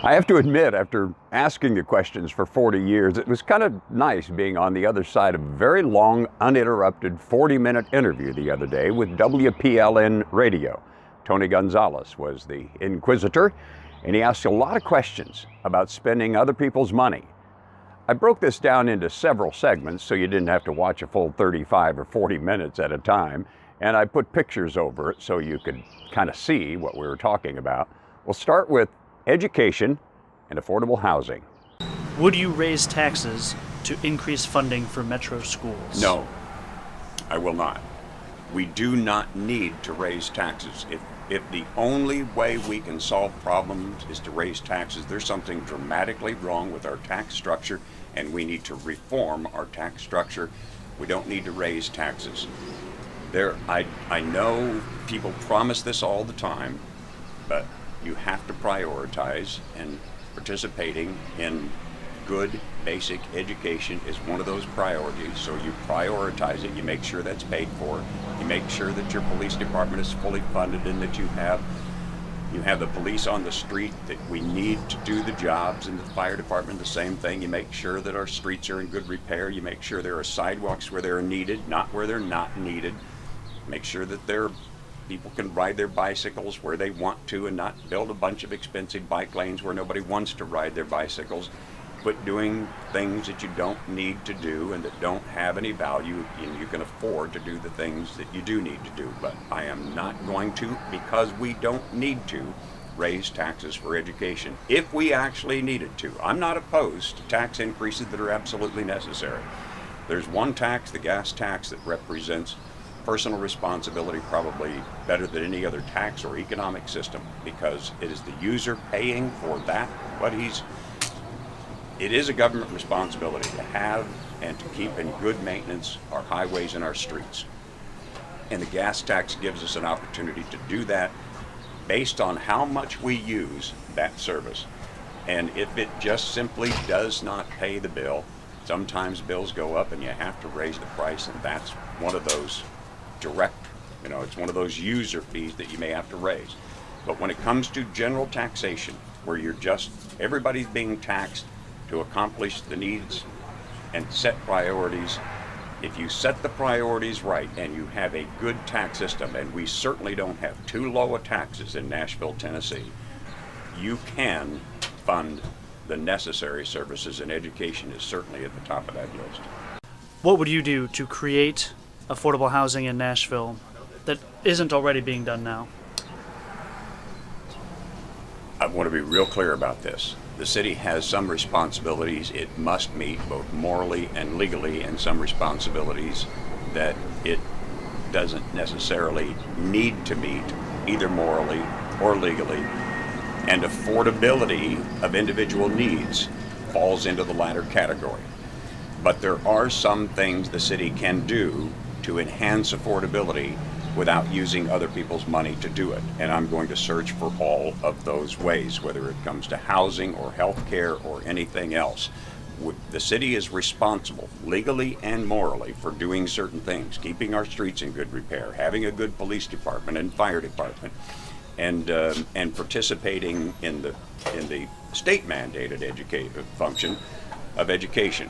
I have to admit, after asking the questions for 40 years, it was kind of nice being on the other side of a very long, uninterrupted 40-minute interview the other day with WPLN Radio. Tony Gonzalez was the inquisitor, and he asked a lot of questions about spending other people's money. I broke this down into several segments so you didn't have to watch a full 35 or 40 minutes at a time, and I put pictures over it so you could kind of see what we were talking about. We'll start with education and affordable housing. Would you raise taxes to increase funding for metro schools? No, I will not. We do not need to raise taxes. If the only way we can solve problems is to raise taxes, there's something dramatically wrong with our tax structure, and we need to reform our tax structure. We don't need to raise taxes. I know people promise this all the time, but you have to prioritize, and participating in good basic education is one of those priorities. So you prioritize it, you make sure that's paid for, you make sure that your police department is fully funded and that you have the police on the street that we need to do the jobs, and the fire department the same thing. You make sure that our streets are in good repair, you make sure there are sidewalks where they're needed, not where they're not needed. Make sure that people can ride their bicycles where they want to and not build a bunch of expensive bike lanes where nobody wants to ride their bicycles. Quit doing things that you don't need to do and that don't have any value, and you can afford to do the things that you do need to do. But I am not going to, because we don't need to, raise taxes for education. If we actually needed to, I'm not opposed to tax increases that are absolutely necessary. There's one tax, the gas tax, that represents personal responsibility probably better than any other tax or economic system, because it is the user paying for that. It is a government responsibility to have and to keep in good maintenance our highways and our streets. And the gas tax gives us an opportunity to do that based on how much we use that service. And if it just simply does not pay the bill, sometimes bills go up and you have to raise the price, and that's one of those direct, it's one of those user fees that you may have to raise. But when it comes to general taxation, where everybody's being taxed to accomplish the needs and set priorities, if you set the priorities right and you have a good tax system, and we certainly don't have too low a taxes in Nashville, Tennessee, you can fund the necessary services, and education is certainly at the top of that list. What would you do to create affordable housing in Nashville that isn't already being done now? I want to be real clear about this. The city has some responsibilities it must meet, both morally and legally, and some responsibilities that it doesn't necessarily need to meet, either morally or legally. And affordability of individual needs falls into the latter category. But there are some things the city can do to enhance affordability without using other people's money to do it. And I'm going to search for all of those ways, whether it comes to housing or health care or anything else. The city is responsible, legally and morally, for doing certain things, keeping our streets in good repair, having a good police department and fire department, and participating in the state mandated function of education.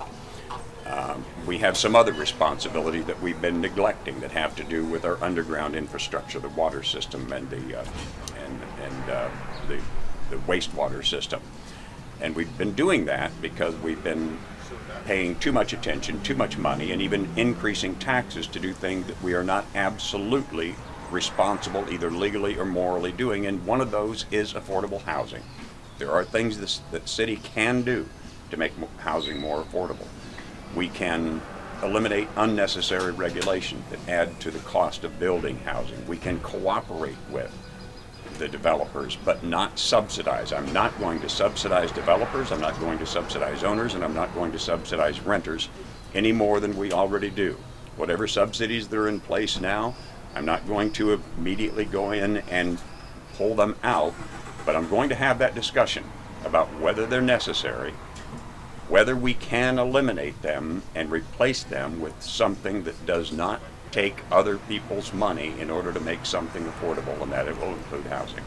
We have some other responsibilities that we've been neglecting that have to do with our underground infrastructure, the water system and the wastewater system. And we've been doing that because we've been paying too much attention, too much money, and even increasing taxes to do things that we are not absolutely responsible, either legally or morally doing. And one of those is affordable housing. There are things that the city can do to make housing more affordable. We can eliminate unnecessary regulation that add to the cost of building housing. We can cooperate with the developers, but not subsidize. I'm not going to subsidize developers, I'm not going to subsidize owners, and I'm not going to subsidize renters any more than we already do. Whatever subsidies that are in place now, I'm not going to immediately go in and pull them out, but I'm going to have that discussion about whether they're necessary, whether we can eliminate them and replace them with something that does not take other people's money in order to make something affordable, and that it will include housing.